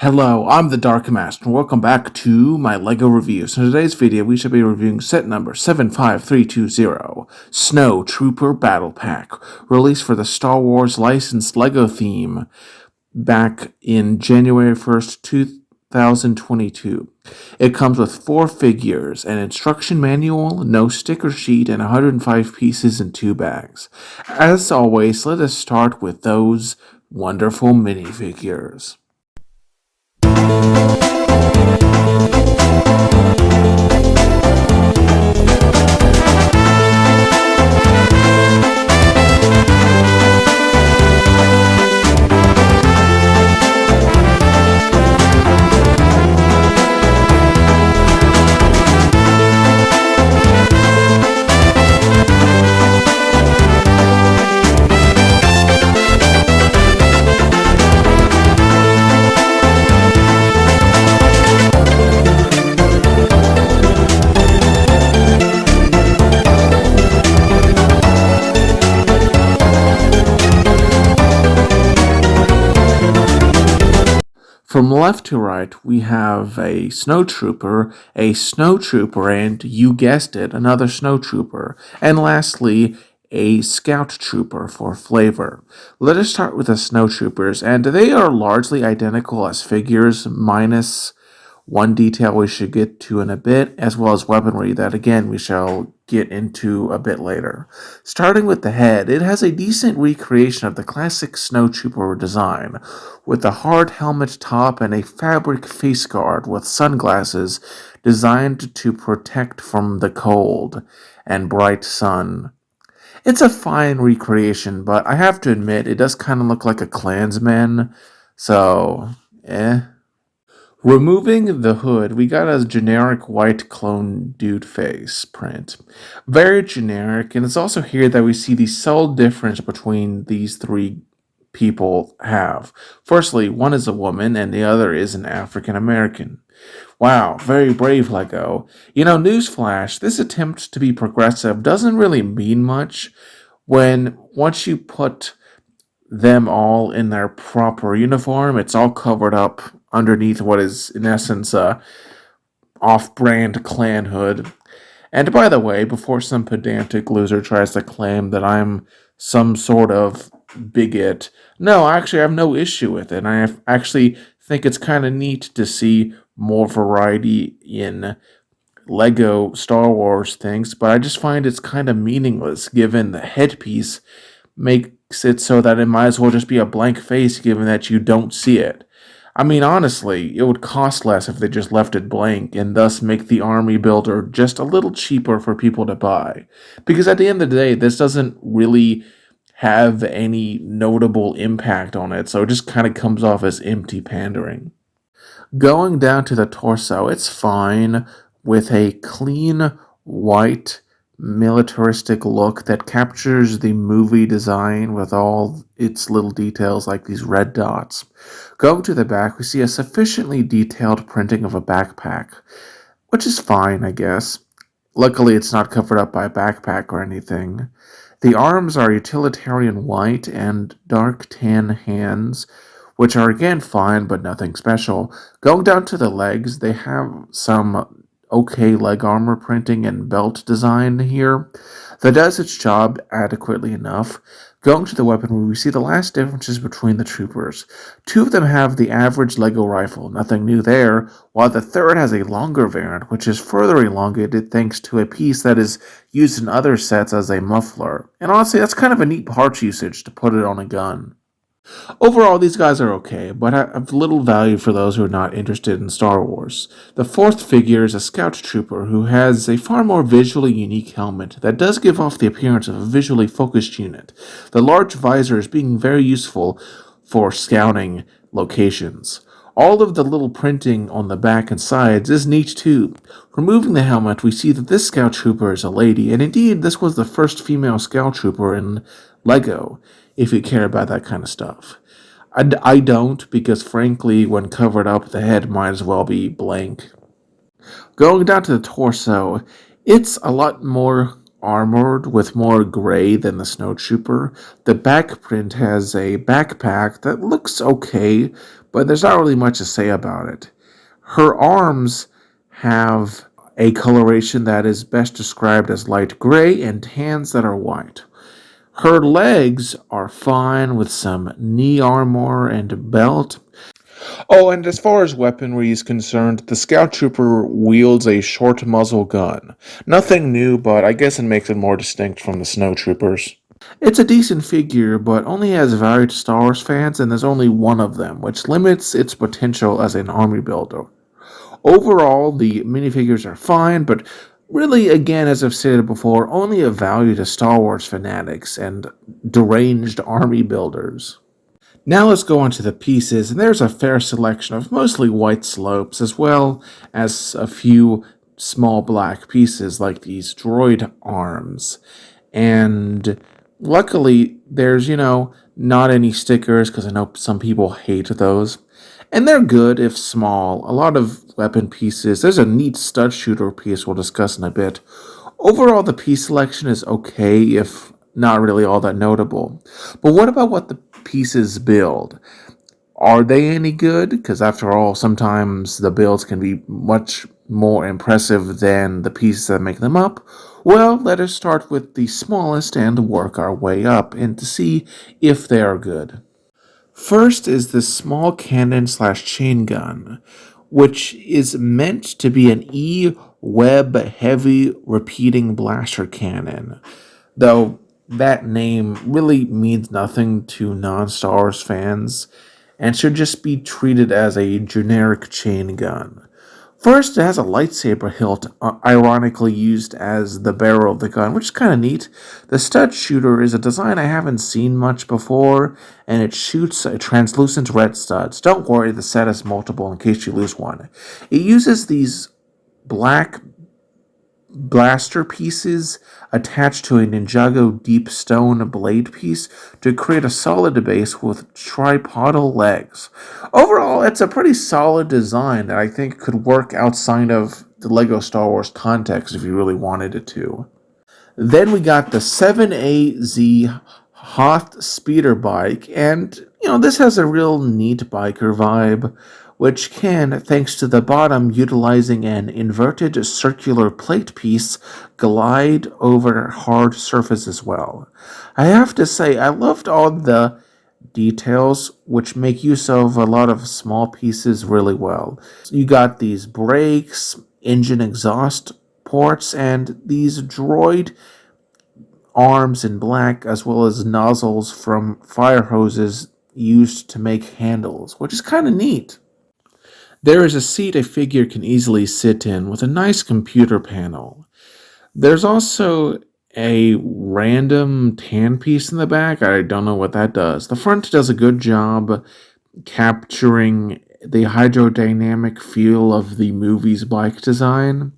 Hello, I'm the Dark Master, and welcome back to my LEGO reviews. In today's video, we shall be reviewing set number 75320, Snowtrooper Battle Pack, released for the Star Wars licensed LEGO theme back in January 1st, 2022. It comes with 4 figures, an instruction manual, no sticker sheet, and 105 pieces in 2 bags. As always, let us start with those wonderful minifigures. From left to right, we have a Snowtrooper, and you guessed it, another Snowtrooper, and lastly, a Scout Trooper for flavor. Let us start with the Snowtroopers, and they are largely identical as figures, minus one detail we should get to in a bit, as well as weaponry that again we shall get into a bit later. Starting with the head, it has a decent recreation of the classic Snowtrooper design, with a hard helmet top and a fabric face guard with sunglasses designed to protect from the cold and bright sun. It's a fine recreation, but I have to admit it does kind of look like a Klansman, so Removing the hood, we got a generic white clone dude face print. Very generic, and it's also here that we see the sole difference between these three people have. Firstly, one is a woman and the other is an African American. Wow, very brave, Lego. Newsflash, this attempt to be progressive doesn't really mean much when once you put them all in their proper uniform, it's all covered up underneath what is, in essence, a off-brand clan hood. And by the way, before some pedantic loser tries to claim that I'm some sort of bigot, no, actually, I have no issue with it. I actually think it's kind of neat to see more variety in LEGO Star Wars things, but I just find it's kind of meaningless given the headpiece makes it so that it might as well just be a blank face given that you don't see it. I mean, honestly, it would cost less if they just left it blank and thus make the army builder just a little cheaper for people to buy. Because at the end of the day, this doesn't really have any notable impact on it, so it just kind of comes off as empty pandering. Going down to the torso, it's fine with a clean white militaristic look that captures the movie design with all its little details like these red dots. Going to the back, we see a sufficiently detailed printing of a backpack, which is fine, I guess. Luckily, it's not covered up by a backpack or anything. The arms are utilitarian white and dark tan hands, which are again fine, but nothing special. Going down to the legs, they have some okay leg armor printing and belt design here that does its job adequately enough. Going to the weaponry, we see the last differences between the troopers. 2 of them have the average LEGO rifle, nothing new there, while the third has a longer variant, which is further elongated thanks to a piece that is used in other sets as a muffler. And honestly, that's kind of a neat parts usage to put it on a gun. Overall, these guys are okay, but have little value for those who are not interested in Star Wars. The 4th figure is a Scout Trooper who has a far more visually unique helmet that does give off the appearance of a visually focused unit. The large visor is being very useful for scouting locations. All of the little printing on the back and sides is neat too. Removing the helmet, we see that this Scout Trooper is a lady, and indeed this was the first female Scout Trooper in LEGO, if you care about that kind of stuff. I don't, because frankly, when covered up, the head might as well be blank. Going down to the torso, it's a lot more armored with more gray than the Snowtrooper. The back print has a backpack that looks okay, but there's not really much to say about it. Her arms have a coloration that is best described as light gray and hands that are white. Her legs are fine with some knee armor and belt. Oh, and as far as weaponry is concerned, the Scout Trooper wields a short muzzle gun. Nothing new, but I guess it makes it more distinct from the Snow Troopers. It's a decent figure, but only has value to Star Wars fans, and there's only one of them, which limits its potential as an army builder. Overall, the minifigures are fine, but really, again, as I've stated before, only of value to Star Wars fanatics and deranged army builders. Now let's go on to the pieces, and there's a fair selection of mostly white slopes, as well as a few small black pieces like these droid arms. And luckily, there's, not any stickers, because I know some people hate those. And they're good if small. A lot of weapon pieces. There's a neat stud shooter piece we'll discuss in a bit. Overall, the piece selection is okay, if not really all that notable. But what about what the pieces build? Are they any good? Because after all, sometimes the builds can be much more impressive than the pieces that make them up. Well, let us start with the smallest and work our way up and to see if they are good. First is the small cannon slash chain gun, which is meant to be an E-Web heavy repeating blaster cannon, though that name really means nothing to non-Star Wars fans and should just be treated as a generic chain gun. First, it has a lightsaber hilt ironically used as the barrel of the gun, which is kind of neat. The stud shooter is a design I haven't seen much before, and it shoots translucent red studs. Don't worry, the set is multiple in case you lose one. It uses these black blaster pieces attached to a Ninjago deep stone blade piece to create a solid base with tripodal legs. Overall, it's a pretty solid design that I think could work outside of the LEGO Star Wars context if you really wanted it to. Then we got the 7AZ Hoth speeder bike, and this has a real neat biker vibe, which can, thanks to the bottom utilizing an inverted circular plate piece, glide over hard surface as well. I have to say, I loved all the details, which make use of a lot of small pieces really well. You got these brakes, engine exhaust ports, and these droid arms in black, as well as nozzles from fire hoses used to make handles, which is kind of neat. There is a seat a figure can easily sit in with a nice computer panel. There's also a random tan piece in the back. I don't know what that does. The front does a good job capturing the hydrodynamic feel of the movie's bike design.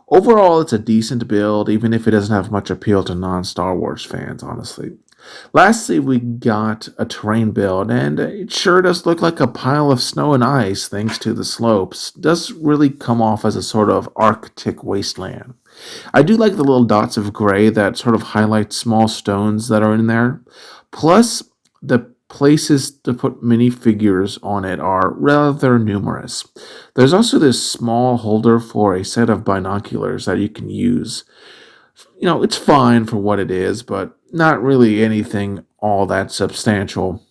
Overall, it's a decent build, even if it doesn't have much appeal to non-Star Wars fans, honestly. Lastly, we got a terrain build, and it sure does look like a pile of snow and ice thanks to the slopes. It does really come off as a sort of Arctic wasteland. I do like the little dots of gray that sort of highlight small stones that are in there. Plus, the places to put minifigures on it are rather numerous. There's also this small holder for a set of binoculars that you can use. It's fine for what it is, but not really anything all that substantial.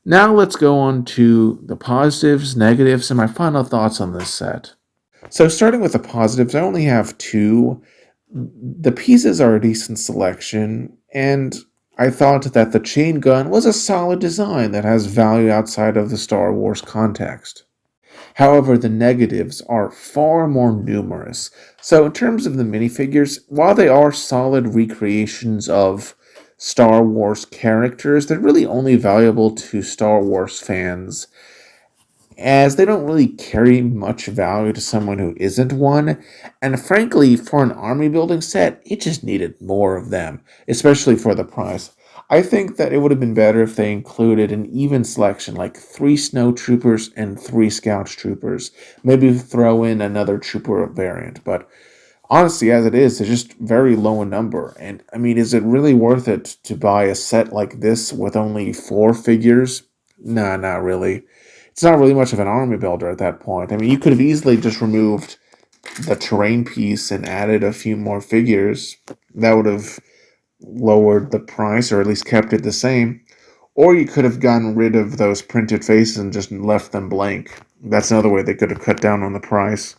Now let's go on to the positives, negatives, and my final thoughts on this set. So starting with the positives, I only have two. The pieces are a decent selection, and I thought that the chain gun was a solid design that has value outside of the Star Wars context. However, the negatives are far more numerous. So in terms of the minifigures, while they are solid recreations of Star Wars characters, they're really only valuable to Star Wars fans, as they don't really carry much value to someone who isn't one, and frankly, for an army building set, it just needed more of them, especially for the price. I think that it would have been better if they included an even selection, like 3 Snowtroopers and 3 Scout Troopers. Maybe throw in another Trooper variant, but Honestly, as it is, it's just very low in number. And I mean, is it really worth it to buy a set like this with only four figures? Nah, not really. It's not really much of an army builder at that point. I mean, you could have easily just removed the terrain piece and added a few more figures. That would have lowered the price or at least kept it the same. Or you could have gotten rid of those printed faces and just left them blank. That's another way they could have cut down on the price.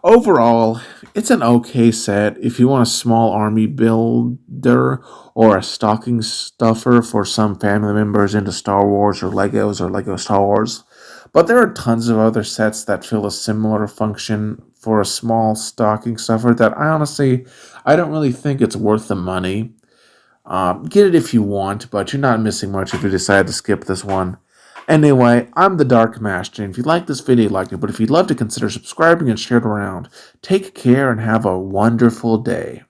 Overall, it's an okay set if you want a small army builder or a stocking stuffer for some family members into Star Wars or Lego Star Wars. But there are tons of other sets that fill a similar function for a small stocking stuffer that I don't really think it's worth the money. Get it if you want, but you're not missing much if you decide to skip this one. Anyway, I'm the Dark Master, and if you like this video, like it, but if you'd love to consider subscribing and share it around, take care and have a wonderful day.